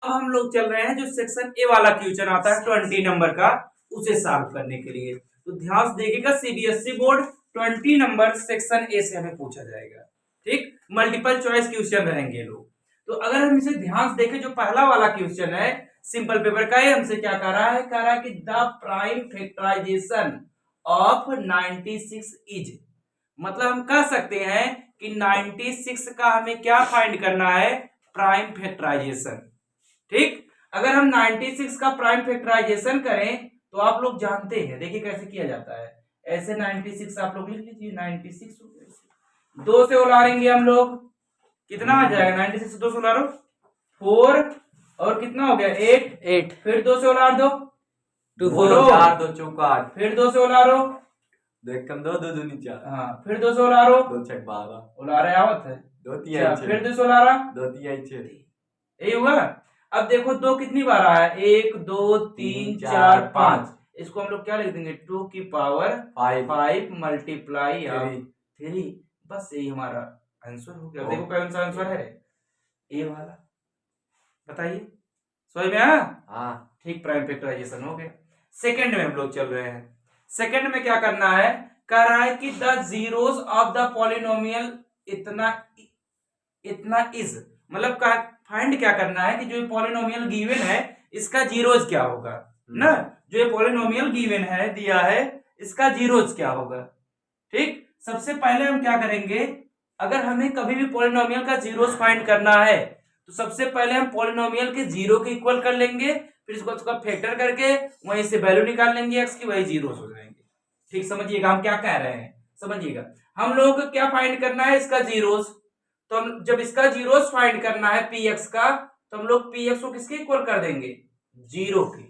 अब हम लोग चल रहे हैं जो सेक्शन ए वाला क्वेश्चन आता है 20 नंबर का, उसे सॉल्व करने के लिए। तो ध्यान से देखिएगा, CBSE board 20 number section A से हमें पूछा जाएगा। ठीक, मल्टीपल चॉइस क्वेश्चन रहेंगे लोग। तो अगर हम इसे ध्यान से देखें, जो पहला वाला क्वेश्चन है सिंपल पेपर का, ये हमसे क्या कह रहा है, कह रहा है कि the prime factorization of 96 is, मतलब हम कह सकते हैं कि 96 का हमें क्या फाइंड करना है, प्राइम फैक्टराइजेशन। ठीक, अगर हम 96 का प्राइम फैक्टराइजेशन करें तो आप लोग जानते हैं, देखिए कैसे किया जाता है। ऐसे 96 आप लोग लिख लीजिए, 96 2 से उलारेंगे हम लोग, कितना आ जाएगा, 96 2 से उलारो 4, और कितना हो गया 8, फिर 2 से उलार दो 2 बोलो 4 2 चौका 8, फिर 2 से उलारो, देख कम 2 2 दूनी 4, हाँ फिर 2 से उलारो 2 6 12, उलारे आवत है 2 3 6, फिर 2 से उलारा 2 3 6, यही हुआ। अब देखो 2 कितनी बार आया, 1 2 3 4 5, इसको हम लोग क्या लिख देंगे, 2 की पावर 5 मल्टीप्लाई 3, बस यही हमारा आंसर हो गया। देखो कौन सा आंसर है, ए वाला, बताइए समझ में आया। हाँ ठीक, प्राइम फैक्टराइजेशन हो गया। सेकंड में हम लोग चल रहे हैं। सेकंड में क्या करना है, कह रहा है कि the zeros of the polynomial इतना इतना इज, मतलब फाइंड क्या करना है कि जो पॉलिनोमियल गिवन है इसका जीरोज क्या होगा ना, जो ये पॉलिनोमियल गिवन है दिया है इसका जीरोज क्या होगा। ठीक, सबसे पहले हम क्या करेंगे, अगर हमें कभी भी पॉलिनोमियल का जीरोज फाइंड करना है तो सबसे पहले हम पॉलिनोमियल के जीरो के इक्वल कर लेंगे, फिर इसको उसका फैक्टर करके वहीं से वैल्यू निकाल लेंगे एक्स की, वही जीरोज हो जाएंगे। ठीक, समझिएगा हम क्या कह रहे हैं, समझिएगा हम लोगों को क्या फाइंड करना है, इसका जीरोज। तो हम जब इसका जीरोस फाइंड करना है पी एक्स का, तो हम लोग पी एक्स को किसके इक्वल कर देंगे, जीरो की।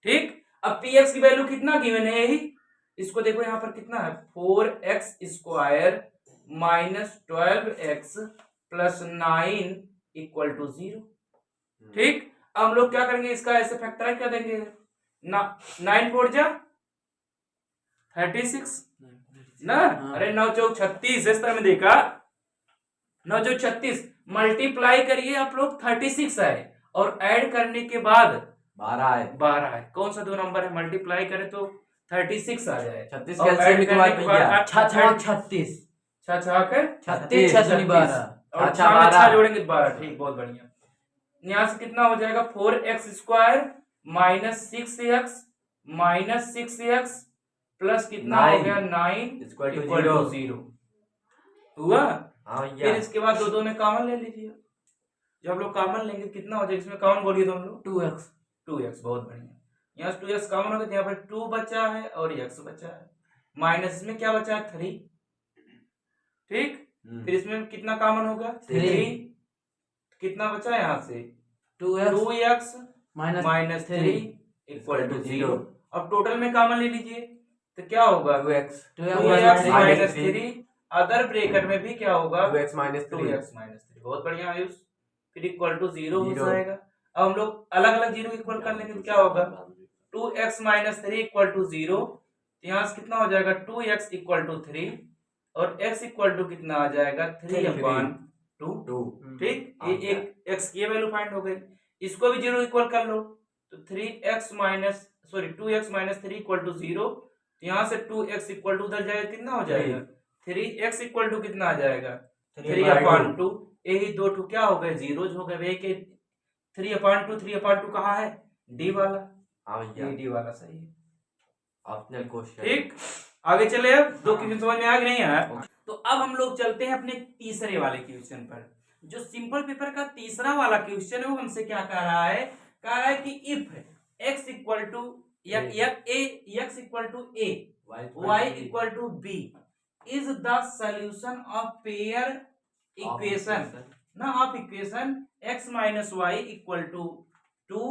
ठीक, अब पी एक्स की वैल्यू कितना गिवन है, यही इसको देखो यहां पर कितना है, 4x square minus 12x plus 9 equal to 0। ठीक, अब हम लोग क्या करेंगे, इसका ऐसे फैक्टराइज कर देंगे ना, 9 4 जा 36 ना, अरे 9 चौक 36, इस तरह में देखा 9 जो 36 मल्टीप्लाई करिए आप लोग 36 आए, और ऐड करने के बाद 12 है, कौन सा 2 नंबर है, मल्टीप्लाई करें तो 36 आ जाए, 36 कैलकुलेट के बाद भैया 36 36 12 और 6 जोड़ेंगे 12। ठीक, बहुत बढ़िया। यहाँ से कितना हो जाएगा, 4x square minus 6x plus कितना हो गया 9 इक्वल टू 0 हुआ। फिर इसके बाद दो में कॉमन ले लीजिए, जब हम लोग कॉमन लेंगे कितना हो जाएगा, इसमें कॉमन बोलिए तो हम लोग 2x, बहुत बढ़िया। यहाँ से 2x कॉमन हो गया, यहाँ पर 2 बचा है और x बचा है, माइनस में क्या बचा है 3। ठीक, फिर इसमें कितना कॉमन होगा 3, कितना बचा है यहाँ से 2x माइनस 3 इक्वल टू 0। अब टोटल में कॉमन ले लीजिए तो क्या होगा 2x माइनस 3, अदर ब्रेकेट में भी क्या होगा 2x माइनस 3, बहुत बढ़िया आयुष, फिर इक्वल टू 0 हो जाएगा। अब हम लोग अलग अलग जीरो इक्वल कर लेंगे तो क्या होगा 2x माइनस 3 इक्वल टू 0, यहाँ से कितना हो जाएगा 2x इक्वल टू 3, और x इक्वल टू कितना आ जाएगा 3/2। ठीक, ये एक x की वैल्यू फाइंड हो गई, इसको भी 0 इक्वल कर लो तो 2x माइनस 3 इक्वल टू 0, यहाँ से 2x इक्वल टू उधर जाएगा, कितना हो जाएगा 3x इक्वल टू कितना आ जाएगा 3/2, यही 2 क्या हो गए जीरोज हो गए, 3/2 कहाँ है, डी वाला, डी वाला सही है ऑप्शनल क्वेश्चन। ठीक, आगे चले, अब 2 क्वेश्चन समझ में आ गए नहीं आया, तो अब हम लोग चलते हैं अपने तीसरे वाले क्वेश्चन पर। जो सिंपल पेपर का तीसरा वाला क्वेश्चन है वो हमसे क्या कह रहा है, कह रहा है कि if x equal to x equal to a y equal to b is the solution of pair equation ना, of equation x minus y equal to 2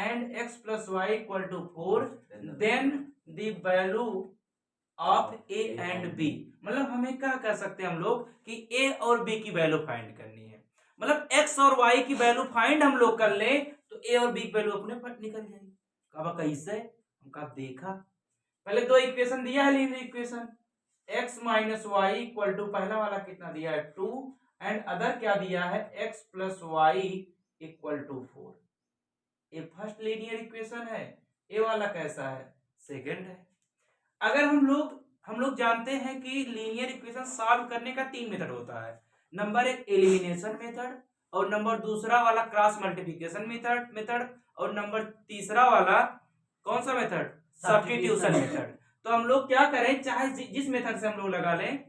and x plus y equal to 4, then the value of a and b, मतलब हमें क्या कर सकते हैं हम लोग कि a और b की वैल्यू फाइंड करनी है, मतलब x और y की वैल्यू फाइंड हम लोग कर ले तो a और b की वैल्यू अपने पर निकल जाएगी। कब कैसे, हमका देखा पहले 2 इक्वेशन दिया है, linear equation x minus Y equal to पहला वाला कितना दिया है 2 एंड अदर क्या दिया है x plus Y equal to 4। ये फर्स्ट लीनियर इक्वेशन है, ये वाला कैसा है, सेकंड है। अगर हम लोग जानते हैं कि लीनियर इक्वेशन सॉल्व करने का 3 मेथड होता है। नंबर 1 एलिमिनेशन मेथड, और नंबर दूसरा वाला क्रॉस मल्टीप्लिकेशन मेथड, और नंबर तीसरा वाला कौन सा मेथड, सब्स्टिट्यूशन मेथड। तो हम लोग क्या करें, चाहे जिस मेथड से हम लोग लगा लें,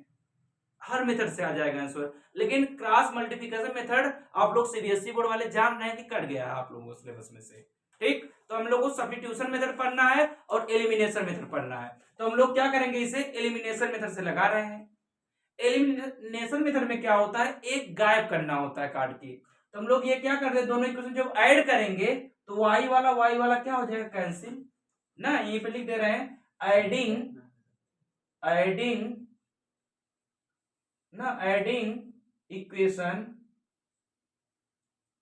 हर मेथड से आ जाएगा आंसर। लेकिन क्रॉस मल्टीप्लिकेशन मेथड आप लोग सीबीएसई बोर्ड वाले जान रहे हैं कि कट गया है आप लोगों को सिलेबस में से, ठीक। तो हम लोग को सब्स्टिट्यूशन मेथड पढ़ना है और एलिमिनेशन मेथड पढ़ना है। तो हम लोग क्या करेंगे, इसे एलिमिनेशन मेथड से लगा रहे हैं। एलिमिनेशन मेथड में क्या होता है, एक गायब करना होता है काट के। तो हम लोग ये क्या करते हैं, दोनों इक्वेशन जब ऐड करेंगे तो y वाला क्या हो जाएगा, कैंसिल ना। यहीं पे लिख दे रहे हैं adding equation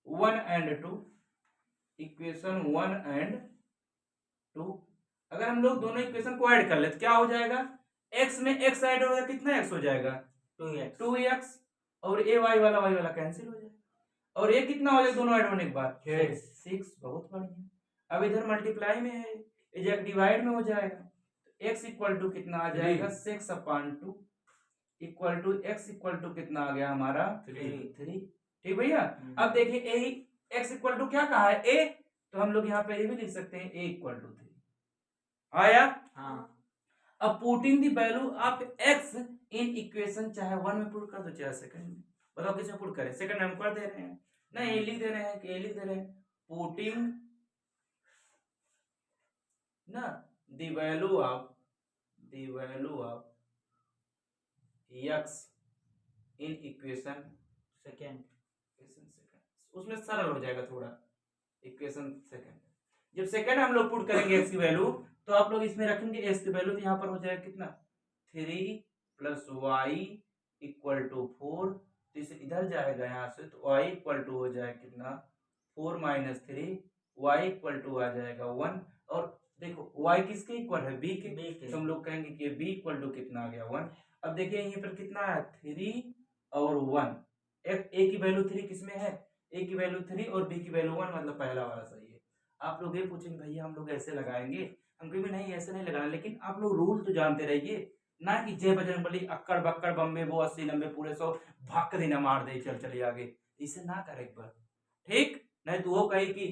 1 and 2, equation 1 and 2। अगर हम लोग दोनों इक्वेशन को ऐड कर ले तो क्या हो जाएगा, x में x ऐड हो जाएगा, कितना x हो जाएगा, 2x, और ये y वाला कैंसिल हो जाएगा, और ये कितना हो जाएगा दोनों ऐड होने के बाद, 6। बहुत बढ़िया। अब इधर मल्टीप्लाई में है, इधर डिवाइड में हो जाएगा, x इक्वल टू कितना आ जाएगा, 6/2 equal to x equal to कितना आ गया हमारा, 3। ठीक भैया। अब देखिए यही x इक्वल टू क्या कहा है, a, तो हम लोग यहाँ पे ये भी लिख सकते हैं a इक्वल टू 3 आया। हाँ। अब putting the value of x in equation, चाहे 1 में पुट कर दो चाहे सेकंड में, बताओ किस में पुट करें, सेकंड में हम कर दे रहे हैं ना, ये लिख दे रहे हैं कि ये लिख दे रहे हैं, पुटिंग ना the value of x in equation second, उसमें सरल हो जाएगा थोड़ा, इक्वेशन सेकंड। जब सेकंड हम लोग पुट करेंगे x की वैल्यू, तो आप लोग इसमें रखेंगे x की वैल्यू, तो यहाँ पर हो जाएगा कितना, 3 + y = 4। तो इसे इधर जाएगा यहाँ से, तो y इक्वल टू हो जाएगा कितना, 4 - 3, y इक्वल टू आ जाएगा 1। और देखो y किसके इक्वल है, b के, तो हम लोग कहेंगे कि b इक्वल टू कितना आ गया, 1। अब देखिए यहीं पर कितना है, 3 और 1, a की वैल्यू 3 किसमें है, a की वैल्यू 3 और b की वैल्यू 1, मतलब पहला वाला सही है। आप लोग ये पूछेंगे भैया हम लोग ऐसे लगाएंगे, हम कभी नहीं ऐसे नहीं लगाना, लेकिन आप लोग रूल तो जानते रहिए ना, कि जय बजरंगबली अक्कड़ बक्कड़ बम्बे वो 80 90 पूरे 100 भक्क देना मार दे चल चलिए आगे, इसे ना करे एक बार, ठीक। नहीं तो वो कही कि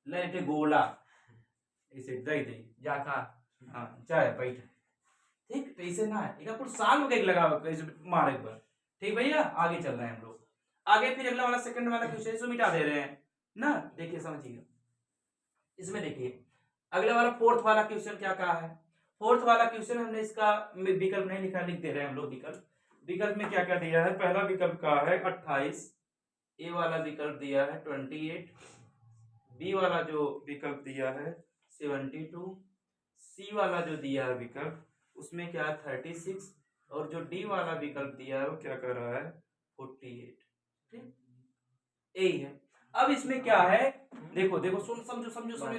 लेटे गोला इसे दे दे जा खा, हाँ चाहे बैठ, ठीक। तो इसे ना है, एक कुछ साल हो गए लगा मार एक बार, ठीक भैया। आगे चल रहे हैं हम लोग, आगे फिर अगला वाला सेकंड वाला क्वेश्चन इसको मिटा दे रहे हैं ना, देखिए समझिएगा। इसमें देखिए अगला वाला फोर्थ वाला क्वेश्चन क्या कहा है, फोर्थ वाला क्वेश्चन हमने इसका विकल्प नहीं लिखा, लिख दे रहे हैं हम लोग विकल्प में क्या क्या दिया है। पहला विकल्प का है 28, ए वाला विकल्प दिया है 28, बी वाला जो विकल्प दिया है 72, सी वाला जो दिया है विकल्प उसमें क्या है 36, और जो डी वाला विकल्प दिया है वो क्या कर रहा है 48, ठीक, यही है। अब इसमें क्या है, देखो देखो समझो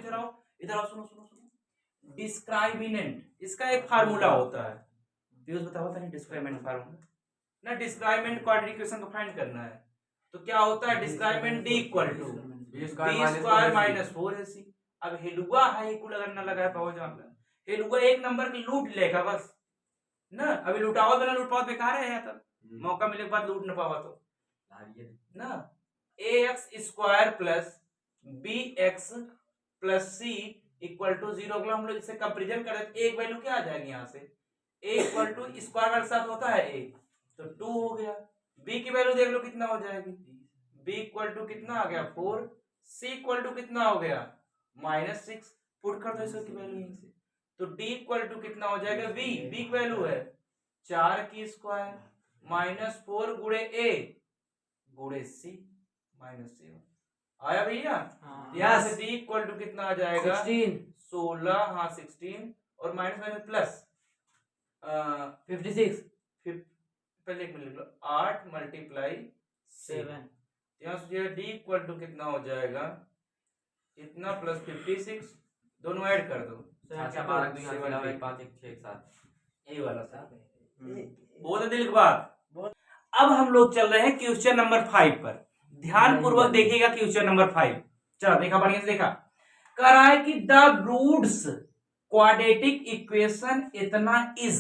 इधर आओ सुनो। डिस्क्राइमिनेंट, इसका एक फार्मूला होता है, बताओ डिस्क्राइमिनेंट फार्मूला ना, डिस्क्राइमिनेंट क्वाड्रेटिक इक्वेशन को फाइंड करना है, तो क्या होता है, डिस्क्राइमिनेंट d = b² - 4ac। अब हेलुआ है को लगना लगा है, बहुत जान रहा हेलुआ एक नंबर की लूट लेगा बस ना, अभी लुटाओ तो ना लुटाओ बेकार है, तब मौका मिले के बाद लूट न पावा तो ना, ax² + bx + c = 0। हम लोग इसे कंपैरिजन करें तो एक वैल्यू क्या आ जाएगी यहाँ से, a = स्क्वायर वाले साथ होता है a, तो 2 हो गया। b की वैल्यू देख लो कितना हो जाएगी, b = कितना आ गया 4, c = कितना हो गया -6, पुट कर दो इसकी वैल्यू यहीं से, तो d = कितना हो जाएगा, b की वैल्यू है 4 की स्क्वायर -4 गुणे a गुणे c -7 आया भैया। यहाँ से d = कितना आ जाएगा 16, हाँ 16, और माइनस प्लस 56, पहले एक मिनट लिख लो, 8 × 7, यहाँ से d = कितना हो जाएगा इतना प्लस 56, दोनों ऐड कर दो, यही वाला था, बहुत दिल की बात। अब हम लोग चल रहे हैं क्वेश्चन नंबर 5 पर, ध्यान पूर्वक देखिएगा क्वेश्चन नंबर 5। चलो देखा बढ़िया से देखा, कह रहा है कि द रूट्स क्वाड्रेटिक इक्वेशन इतना इज,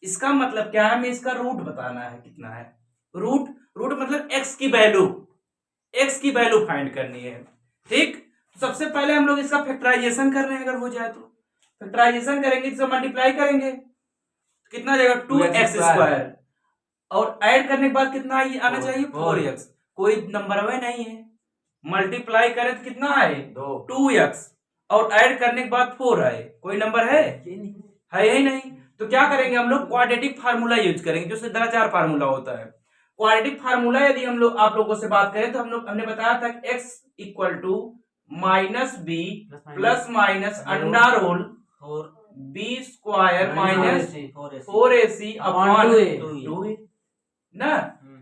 इसका मतलब क्या है, हमें इसका रूट बताना है कितना है। रूट मतलब एक्स की वैल्यू फाइंड करनी है। ठीक, सबसे पहले हम लोग इसका फैक्टराइजेशन कर रहे हैं, अगर हो जाए तो फैक्टराइजेशन करेंगे, इससे मल्टीप्लाई करेंगे, कितना जाएगा 2x², और ऐड करने के बाद कितना आना चाहिए 4x, कोई नंबर वे नहीं है, मल्टीप्लाई करें तो कितना आए 2x, और ऐड करने के बाद 4 आए, कोई नंबर है ही नहीं। तो क्या करेंगे हम लोग, क्वाड्रेटिक फार्मूला यूज करेंगे, जो सिद्धाचार फार्मूला होता है। क्वाड्रेटिक फार्मूला यदि हम लोग आप लोगों से बात करें तो हमने बताया था कि x equal to minus B plus minus under root B square minus 4ac upon 2a ना।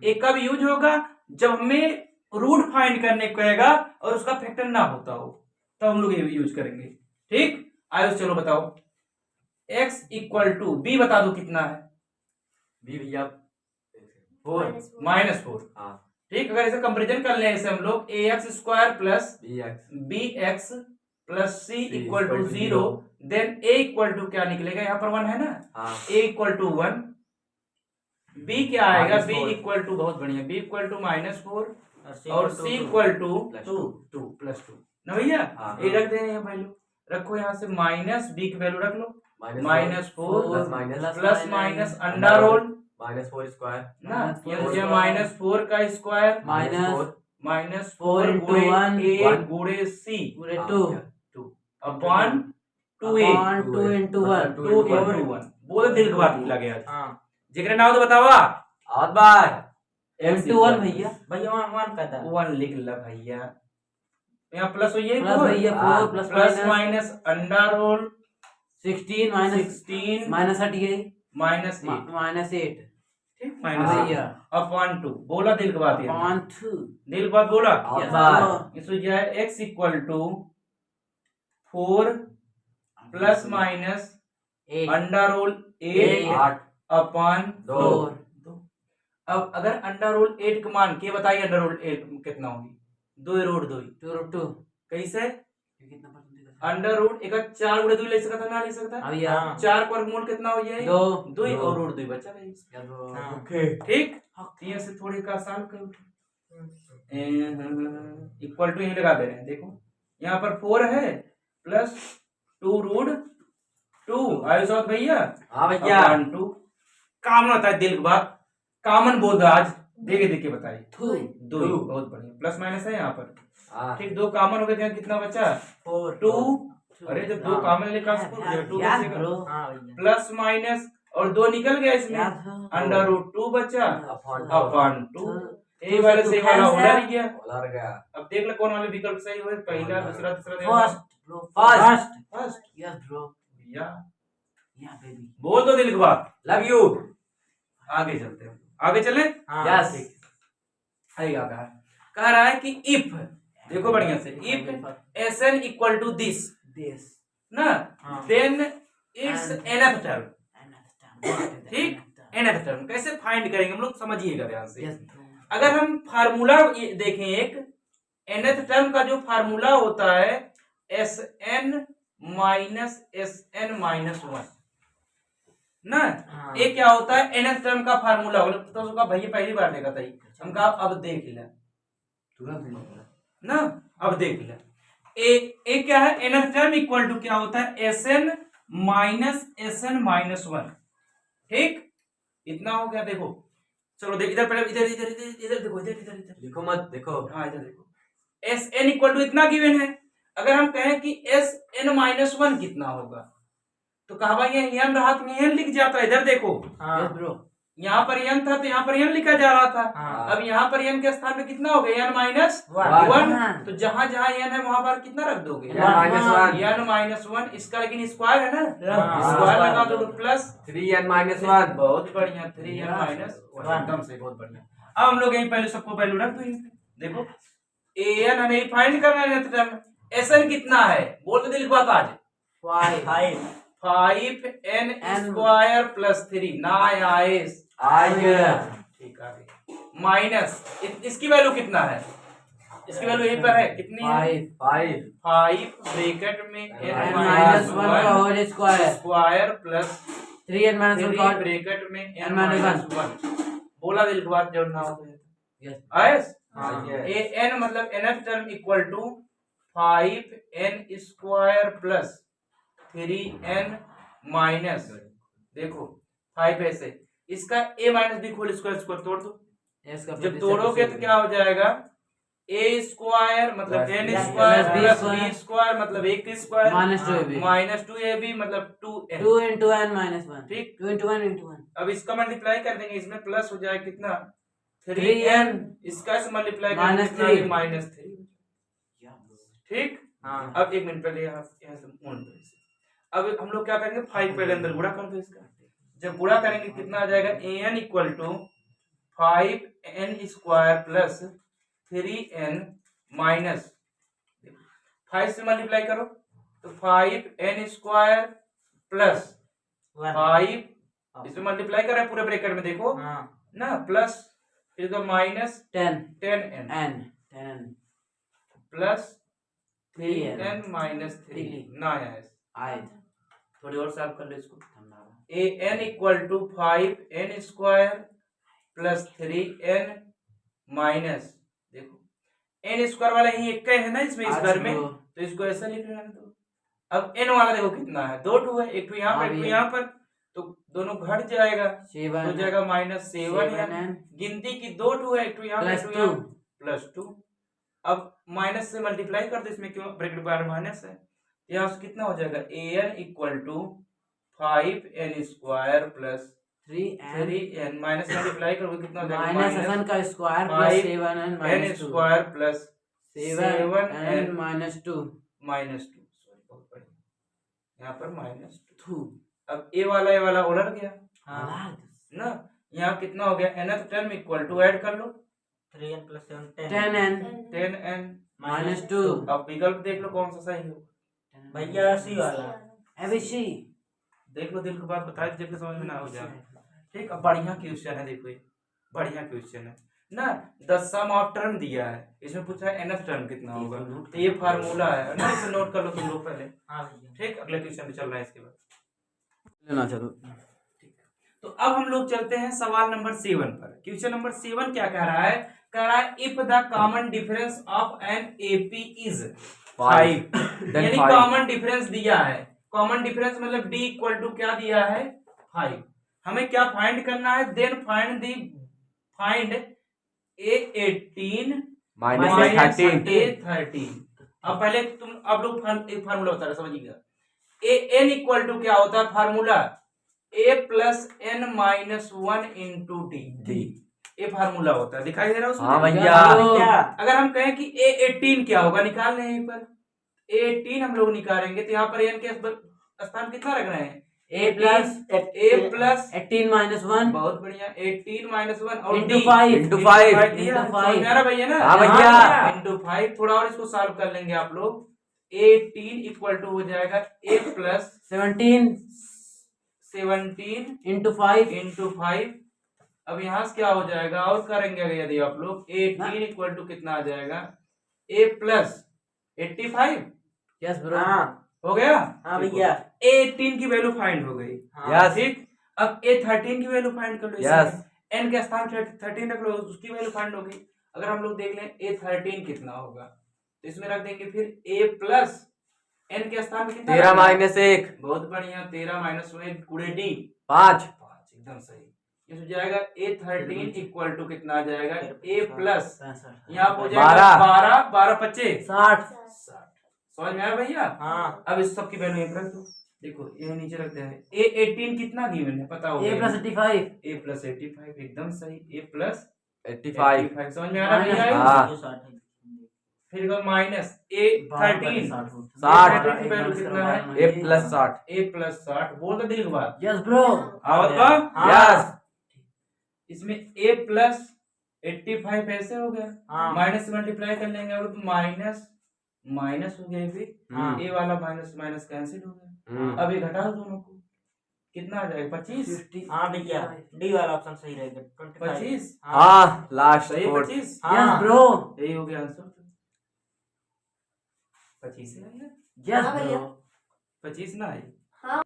एक कब यूज होगा, जब हमें रूट फाइंड करने को कहेगा और उसका फैक्टर ना होता हो, तब हम लोग ये यूज करेंगे। ठीक, आयो चलो बताओ, x इक्वल टू बी बता दो कितना है, बी भैया -4। ठीक, अगर इसे कंपेरिजन कर लें इसे हम लोग ax² plus bx plus c equal to 0, then a equal to क्या निकलेगा, यहाँ पर 1 है ना, a इक्वल टू 1, b क्या आएगा, b इक्वल टू, बहुत बढ़िया, b इक्वल टू -4 और c इक्वल टू 2 प्लस 2 ना भैया। ये रख दें यहाँ वैल्यू, रखो यहाँ से माइनस b की वैल्यू रख लो, -4 प्लस माइनस अंडर रोल -4² ना, ये मुझे -4 का स्क्वायर -4 into one, a गुणे c पूरे 2 अपॉन 2a 2 into 1 2 into 1। बोल दिल की बात लगे आज जिक्र ना हो तो बतावा, और बार into 1 भैया 1 का था, 1 लिख ला भैया, यहाँ प्लस हो ये प्लस भैया 4 plus minus under root 16 minus 38 -8 ठीक, माइनस भैया अपॉन 2, बोला दिल की बात, अपॉन 2 दिल की बात बोला। yes, इसमें क्या है, x equal to 4 plus minus 8 under root 8 upon 2। 4 अब अगर अंडर रोल 8 का मान के बताइए, अंडर रोल 8 कितना होगी, 2 रूट 2 2 कैसे, कितना परसेंट अंडर रूट एक 4 गुणे 2 ले सकता था ना, ले सकता, अब यार 4 का वर्गमूल कितना हो जाए 2 और रूट 2 बचा भाई। ओके ठीक, ये से थोड़ी का आसान कर इक्वल टू यही लगा दे रहे हैं, देखो यहाँ पर 4 है प्लस 2 रूट 2 आयु साथ भैया, हाँ भैया 2 कॉमन होता है, दिल की बात कॉमन बोल दो आज, देख के बताइए 2, बहुत बढ़िया, प्लस माइनस है यहाँ पर, ठीक, 2 कॉमन हो गए, यहाँ कितना बचा 2, अरे जब 2 कॉमन लेकर 2 प्लस माइनस और 2 निकल गया इसमें, अंडर रूट 2 बचा अपॉन 2, ए वाले से वाला उलट गया। अब देख लो कौन वाले विकल्प सही हुए, पहला दूसरा तीसरा, फर्स्ट यस ब्रो या बेबी बोल दो दिल की बात, लव यू। आगे चलते हैं, आगे चले, यस आएगा कह रहा है कि इफ, देखो बढ़िया से, if Sn equal to this ना, देन इट्स nth टर्म, ठीक, nth टर्म कैसे फाइंड करेंगे हम लोग, समझिएगा ध्यान से। अगर हम फार्मूला देखें, एक nth टर्म का जो फार्मूला होता है Sn माइनस Sn माइनस 1 ना, ये क्या होता है nth टर्म का फार्मूला, तो उसका भैया पहली बार देखा था, हम कहा अब देख ले ना, अब देख ले, ए क्या है, nth टर्म इक्वल टू क्या होता है Sn माइनस Sn माइनस 1, ठीक, इतना हो गया। देखो चलो देख, इधर पहले इधर देखो, इधर लिखो मत, देखो हाँ इधर देखो, Sn इक्वल टू इतना गिवन है, अगर हम कहें कि Sn माइनस 1 कितना होगा, तो कहा भाई ये n रहा तो n लिख जाता है, इधर देखो यस ब्रो, यहाँ पर n था तो यहाँ पर n लिखा जा रहा था, अब यहाँ पर n के स्थान पे कितना हो गया n माइनस 1, तो जहां जहां n है वहां पर कितना रख दोगे, n माइनस 1, इसका लेकिन स्क्वायर है ना, स्क्वायर लगा दो प्लस 3n-1, बहुत बढ़िया, 3n माइनस 1, एकदम से बहुत बढ़िया। अब हम लोग यही पहले सबको वैल्यू रख दो, देखो an हमें फाइंड करना है, Sn कितना है, बोल तो दिल की बात आज 5n स्क्वायर प्लस 3 ना आया, ठीक है, माइनस इसकी वैल्यू कितना है, इसकी वैल्यू यहीं पर है, कितनी है? 5 5 ब्रैकेट में n n माइनस -1 का whole square square plus 3n -1 3 का ब्रैकेट में n n माइनस minus 1 बोला दिल के बाद जोड़ना हो यस आयस हाँ ए n मतलब nth term equal to 5n square plus 3n minus देखो 5 ऐसे इसका a minus B whole square square तोड़ दो, यस का जब तोड़ोगे तो क्या हो जाएगा a स्क्वायर मतलब Plus n b square plus b plus square b square मतलब 1 स्क्वायर -2ab माइनस 2ab मतलब 2n 2 into n minus 1 ठीक। 2 into 1 into 1 अब इसका मल्टीप्लाई कर देंगे, इसमें प्लस हो जाए कितना 3n इसका से मल्टीप्लाई minus करेंगे 3 माइनस 3 ठीक। हाँ अब एक मिनट पहले यहाँ यहाँ से मोड़ दो इसे। अब हम लोग क्या करेंगे 5 पहले अंदर गुणा कर दो इसका, जब गुणा करेंगे कितना आ जाएगा an equal to 5n square plus 3n minus 5 से मल्टीप्लाई करो तो 5n स्क्वायर प्लस 5 इसमें मल्टीप्लाई कर रहे हैं पूरे ब्रैकेट में देखो हाँ ना प्लस फिर तो minus 10 10n n 10n plus 3n 3n minus 3 3 ना आया आयत थोड़ी और साफ कर लो इसको a n equal to 5n square plus 3n minus देखो n स्क्वायर वाला ही एक का है ना इसमें इस घर में तो इसको ऐसा लिख लेना तो अब n वाला देखो कितना है 2 2 है, एक तो यहाँ पर एक तो यहाँ पर तो दोनों घट जाएगा तो 7 हो जाएगा माइनस 7 7n गिनती की 2 2 है, एक तो यहाँ पर एक प्लस तो 2 यहाँ प्लस 2 अब माइनस से मल्टीप्लाई कर दो इसमें क्यों ब्रैकेट बार माइनस है यहाँ से कितना हो जाएगा an equal to 5n square plus 3n 3n minus multiply करोगे कितना हो जाएगा माइनस n का square plus 7n n minus 2 square plus 7n minus 2 minus 2 sorry बहुत बढ़िया यहाँ पर माइनस 2 2 अब ए वाला उलट गया हाँ ना यहाँ कितना हो गया nth term equal to add कर लो 3n plus 7 10n 10n minus 2 अब विकल्प देख लो कौन सा सही हो भैया सी वाला एबीसी देख लो दिल की बात बताए जब समझ में ना हो जाए ठीक। अब बढ़िया क्वेश्चन है, देखो ये बढ़िया क्वेश्चन है ना, द सम ऑफ टर्म दिया है, इसमें पूछा है nth टर्म कितना होगा तो ये फार्मूला है ना, इसे नोट कर लो तुम लोग पहले हाँ भैया ठीक। अगले क्वेश्चन पे चल रहा है इसके बाद लेना चलो तो अब हम लोग चलते हैं सवाल नंबर 7 पर। क्वेश्चन नंबर 7 क्या कह रहा है if the common difference of an AP is 5 यानी कॉमन डिफरेंस दिया है, कॉमन डिफरेंस मतलब d इक्वल टू क्या दिया है 5, हमें क्या फाइंड करना है then find A18 minus 13 A13। अब पहले तुम अब लोग एक फार्मूला बता रहे समझिएगा an इक्वल टू क्या होता है formula a plus n minus 1 into D, ये फार्मूला होता है, दिखाई दे रहा है उसमें? हाँ भैया अगर हम कहें कि A18 क्या होगा निकाल रहे हैं यहीं पर A18 हम लोग निकालेंगे तो यहाँ पर n के स्थान कितना रख रहे हैं a प्लस 18 माइनस 1 बहुत बढ़िया 18 माइनस 1 और इंटू D 5 इंटू 5 दिया इंटू 5 समझ में आ रहा भैया ना हाँ भैया। इंटू 5 थोड़ा और इसको सॉल्व कर लेंगे आप लोग 18 इक्वल टू हो जाएगा a प्लस 17 17 इंटू 5 इंटू 5। अब यहाँ से क्या हो जाएगा और करेंगे अगर यदि आप लोग 18 इक्वल टू कितना आ जाएगा a प्लस 85 यस ब्रो हाँ हो गया हाँ भैया A18 की वैल्यू फाइंड हो गई यस ठीक। अब A13 की वैल्यू फाइंड कर लो यस n के स्थान 13 रख लो उसकी वैल्यू फाइंड हो गई। अगर हम लोग देख लें A13 कितना होगा तो इसमें रख देंगे फिर a प्लस n के स्थान में कितना 13 माइनस 1 बहुत बढ़िया 13 माइनस 1 गुणे d 5 एकदम सही। ये हो जाएगा A13 इक्वल टू कितना आ जाएगा a प्लस 65 यहाँ हो जाएगा 12 12 25 60 समझ में आया भैया? हाँ अब इस सब की वैल्यू यहीं रख दो, देखो ये नीचे रखते हैं A18 कितना गिवन है पता होगा a प्लस 85 a प्लस 85 एकदम सही a प्लस 85 समझ में आ रहा भैया? हाँ फिर माइनस A13 60 की वैल्यू कितना है a प्लस 60 a प्लस 60 बोल दो दिल के बाद यस ब्रो आवत बा यस इसमें a प्लस 85 ऐसे हो गया हाँ माइनस से मल्टीप्लाई कर लेंगे और तो माइनस माइनस हो गया फिर हाँ a वाला माइनस माइनस कैंसिल हो गया अब ये घटा दो दोनों को कितना आ जाएगा 25 हाँ भैया डी वाला ऑप्शन सही रहेगा 25 हाँ लास्ट सही 25 यस ब्रो यही हो गया आंसर 25 है ना? Yes, हाँ भैया। bro. 25 ना आई। हाँ।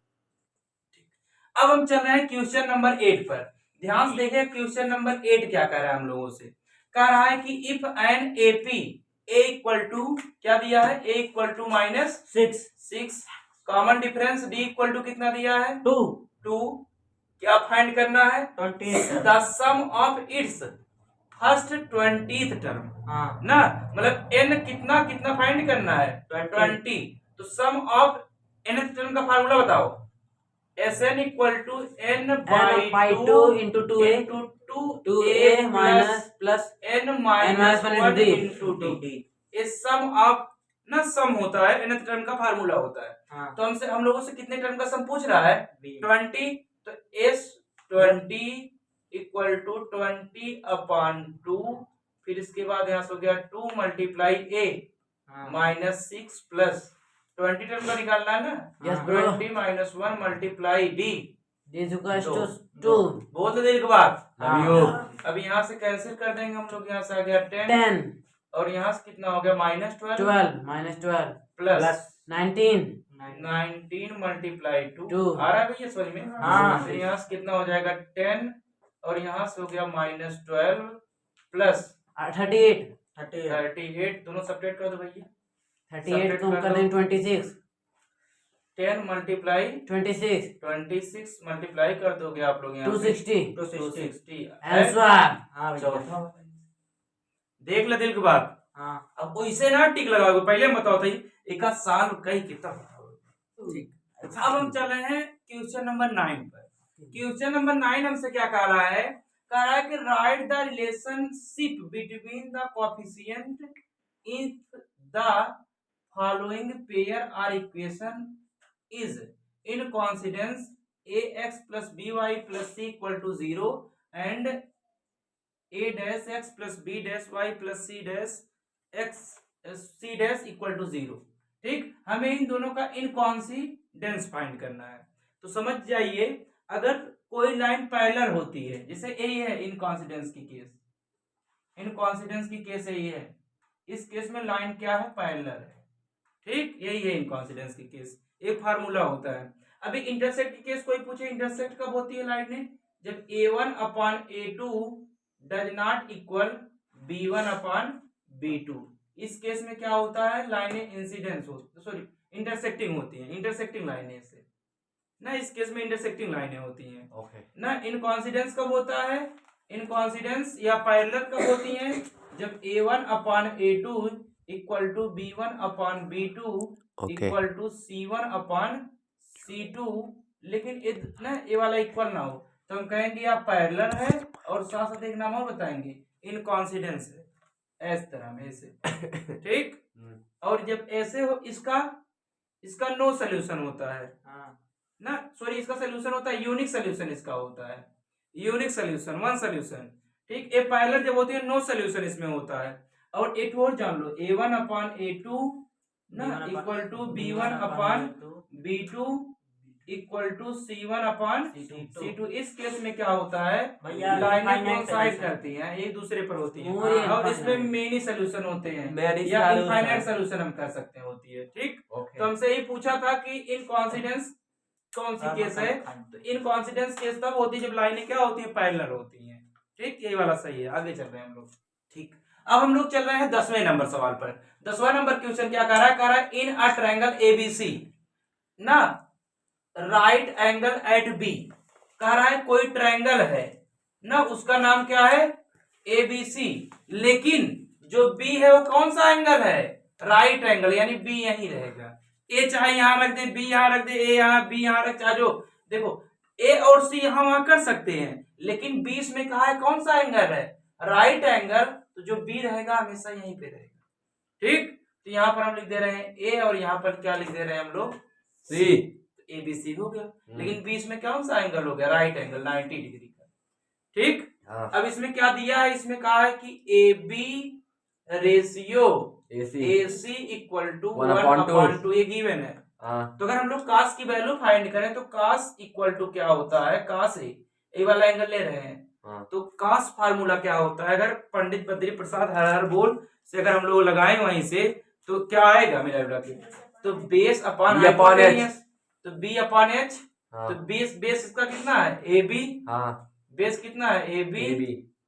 अब हम चल रहे हैं क्वेश्चन नंबर 8 पर। ध्यान से देखिए क्वेश्चन नंबर 8 क्या कह रहा है हम लोगों से। कह रहा है कि if an AP a equal to क्या दिया है, a equal to -6 common difference d equal to कितना दिया है 2 क्या फाइंड करना है 28 the sum of its first 20th term हाँ ना, मतलब n कितना कितना फाइंड करना है 20। तो सम ऑफ nth टर्म का फार्मूला बताओ। Sn equal to n N by by 2 2 into 2a into 2a minus plus n n minus minus 1 1 into d. into d। ये सम ऑफ ना सम होता है, nth टर्म का फार्मूला होता है। हाँ तो हमसे हम लोगों से कितने टर्म का सम पूछ रहा है 20। तो s 20 इक्वल टू 20/2, फिर इसके बाद यहाँ से हो गया 2 मल्टीप्लाई a -6 प्लस 20 टर्म का निकालना है ना। Yes, bro. 20 - 1 multiply d। This equals to दो। 2. बहुत देर के बाद हाँ। अब यहाँ से कैंसिल कर देंगे हम लोग। यहाँ से आ गया 10 10, और यहाँ से कितना हो गया -12 12, minus 12, प्लस 19, 19 मल्टीप्लाई 2 2। आ रहा है भैया समझ में। हाँ। फिर यहाँ से कितना हो जाएगा 10 और यहाँ से हो गया -12 प्लस 38, 38। दोनों सब्ट्रैक्ट कर दो भैया। 38 कम कर देंगे 26, 10 मल्टीप्लाई 26, 26 मल्टीप्लाई कर दोगे आप लोग यहाँ 260. 260 Answer. हाँ चौथा देख ले दिल की बात। हाँ अब वैसे ना टिक लगाओगे, पहले हम बताओ था एक साल कई कितना ठीक। अब हम चल रहे हैं क्वेश्चन नंबर 9 पर। क्वेश्चन नंबर 9 हमसे क्या कह रहा है, कह रहा है कि write the relationship between the coefficient if the following pair are equation is in coincidence ax plus by plus c equal to 0 and a dash x plus b dash y plus c dash x c dash equal to 0। ठीक, हमें इन दोनों का इनकॉन्सिडेंस find करना है। तो समझ जाइए अगर कोई लाइन पैरेलल होती है, जैसे यही है इनकॉन्सिडेंस की केस, इनकॉन्सिडेंस की केस यही है, इस केस में लाइन क्या है पैरेलल है। ठीक, यही है इनकॉन्सिडेंस की केस, एक फार्मूला होता है। अभी इंटरसेक्ट की केस कोई पूछे इंटरसेक्ट कब होती है लाइनें, जब a1/a2 does not equal b1/b2। इस केस में क्या होता है, लाइनें इंसिडेंस सॉरी इंटरसेक्टिंग होती हैं, इंटरसेक्टिंग लाइनें से ना, इस केस में इंटरसेक्टिंग लाइनें होती हैं ओके ना। इनकॉन्सिडेंस कब होता है, इनकॉन्सिडेंस या पैरेलल कब होती हैं, जब a1/a2 equal to b1/b2 equal to c1/c2, लेकिन ना ये वाला इक्वल ना हो तो हम कहेंगे या पैरेलल है और साथ साथ एक नाम और बताएंगे इनकॉन्सिडेंस है, इस तरह में ऐसे। ठीक, और जब ऐसे हो इसका नो सोल्यूशन होता है ना, सॉरी इसका सोल्यूशन होता है यूनिक सोल्यूशन, इसका होता है यूनिक सोल्यूशन, वन सोल्यूशन। ठीक, ए पैरेलल जब होती है नो सोल्यूशन इसमें होता है। और एक और जान लो a1/a2 ना equal to b1/b2 equal to c1/c2। इस केस में क्या होता है, भैया, लाइनें infinite कोइंसाइड solution। करती हैं, एक दूसरे पर होती हैं More और infinite। इसमें मेनी सोल्यूशन होते हैं Many या solution। इनफाइनाइट सोल्यूशन हम कह सकते हैं होती है। ठीक, तो हमसे यही पूछा था कि इनकॉन्सिडेंस कौन सी केस है, तो इनकॉन्सिडेंस केस तब होती है जब लाइनें क्या होती है पैरेलल होती हैं। ठीक, यही वाला सही है, आगे चल रहे हैं हम लोग। ठीक, अब हम लोग चल रहे हैं 10वें नंबर सवाल पर। 10वां नंबर क्वेश्चन क्या कर रहा है, इन अ ट्रायंगल एबीसी ना राइट एंगल एट बी। कह रहा है कोई ट्रायंगल है ना, उसका नाम क्या है एबीसी, लेकिन जो बी है वो कौन सा एंगल है, राइट एंगल, यानी बी यही रहेगा। ए चाहे यहां रख दे, बी यहां रख दे, ए यहां बी यहां रख, चाहे जो देखो ए और सी यहां वहां कर सकते हैं, लेकिन बीच में कहा है कौन सा एंगल है, राइट एंगल, तो जो बी रहेगा हमेशा यहीं पे रहेगा। ठीक, तो यहाँ पर हम लिख दे रहे हैं ए और यहाँ पर क्या लिख दे रहे हैं हम लोग सी, ए बी सी हो गया। लेकिन बीच में कौन सा एंगल हो गया, राइट एंगल 90 डिग्री का। ठीक, अब इसमें क्या दिया है, इसमें कहा है कि A B ratio A C equal to 1/2, ये गिवन है। तो अगर हम लोग कास की वैल्यू फाइंड करें तो कास इक्वल टू क्या होता है, कास ए वाला एंगल ले रहे हैं तो कास फार्मूला क्या होता है, अगर पंडित बद्री प्रसाद हर बोल से अगर हम लोग लगाएं वहीं से तो क्या आएगा मिला जुला के, तो base upon B upon H। Hypotenuse, तो बी अपॉन एच, हाँ तो बेस बेस इसका कितना है ए बी, हाँ बेस कितना है A B AB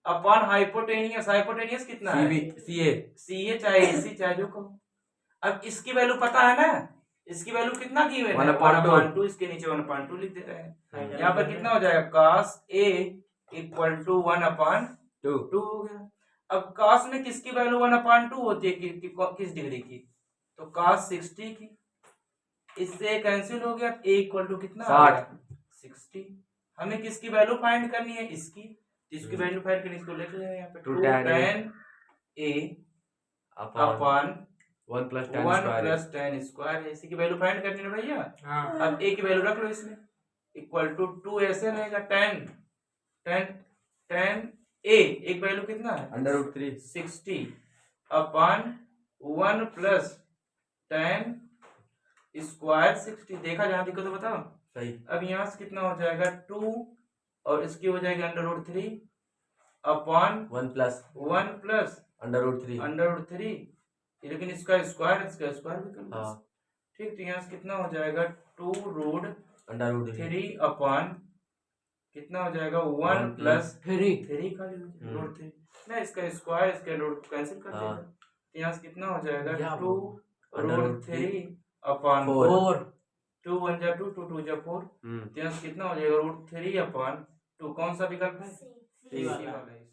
upon hypotenuse, hypotenuse कितना है CB CA सी ए चाहे ए सी चाहे जो कहो। अब इसकी वैल्यू पता है ना, इसकी वैल्यू कितना की हुई है 1/2। 1/2, इसके नीचे 1/2 लिख देते हैं। यहाँ पर कितना हो जाएगा cos A इक्वल टू 1/2 2 हो गया। अब cos में किसकी वैल्यू 1/2 होती है किस डिग्री की, तो cos 60 की, इससे कैंसिल हो गया, A इक्वल टू कितना आ 60। गया 60। हमें किसकी वैल्यू फाइंड करनी है, इसकी, तो इसकी वैल्यू फाइंड करनी, इसको लिख लें यहाँ पे 2 2 tan tan A upon 1 plus tan 1 square plus tan square है, इसी की वैल्यू फाइंड करनी है भैया। हाँ अब A की वैल्यू रख लो इसमें, इक्वल टू 2 ऐसे रहेगा tan tan tan A एक वैल्यू कितना है √3 60 अपॉन 1 प्लस tan स्क्वायर 60। देखा जहां दिक्कत तो बताओ। सही। अब यहाँ से कितना हो जाएगा 2 और इसकी हो जाएगी √3 अपॉन 1 plus 1 प्लस √3 √3, लेकिन इसका स्क्वायर भी कर लो। हाँ ठीक, तो यहाँ से कितना हो जाएगा 2√3 √3 अपॉन कितना हो जाएगा 1 1 प्लस 3 का √3 ना, इसका स्क्वायर इसके रूट कैंसिल कर देगा। हाँ। तो यहाँ से कितना हो जाएगा या 2√3 अपॉन 4 2 1 जा 2 2 2 जा 4, तो यहाँ से कितना हो जाएगा √3 अपॉन 2। कौन सा विकल्प है, सी वाला। वाला है।